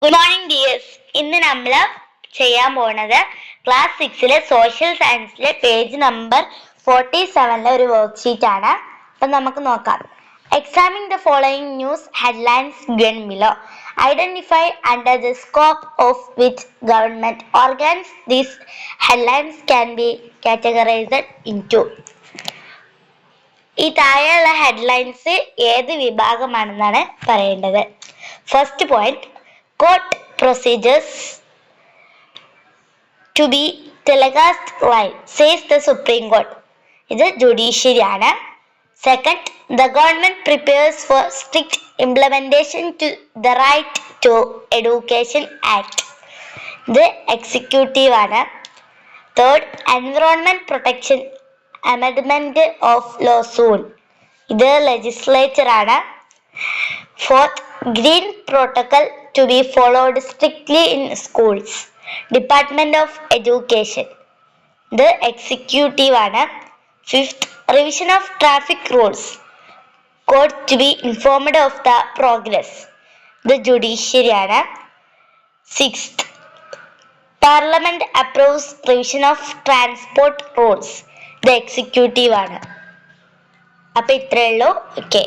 Good morning dears. ഇന്ന് നമ്മൾ ചെയ്യാൻ പോണത് ക്ലാസ് 6 സോഷ്യൽ സയൻസിലെ പേജ് നമ്പർ 47 ഒരു വർക്ക്ഷീറ്റ് ആണ്. അപ്പൊ നമുക്ക് നോക്കാം. Examine the following news headlines given below. Identify under the scope of which government organs these headlines can be categorized into. ഈ താഴെയുള്ള ഹെഡ്ലൈൻസ് ഏത് വിഭാഗമാണെന്നാണ് പറയേണ്ടത്. First point, court procedures to be telecast live, says the Supreme Court. ഇത് judiciary ആണ്. Second, the government prepares for strict implementation to the Right to Education Act. ഇത് executive ആണ്. Third, Environment Protection Amendment of Law soon. ഇത് legislature ആണ്. Fourth, Green Protocol to be followed strictly in schools, Department of Education. ഇത് executive ആണ്. Fifth, Revision of Traffic Rules, Court to be informed of the progress. ഇത് judiciary ആണ്. Sixth, Parliament approves revision of transport rules. ഇത് executive ആണ്. അപ്പൊ ഇത്രയേ ഉള്ളൂ. Okay.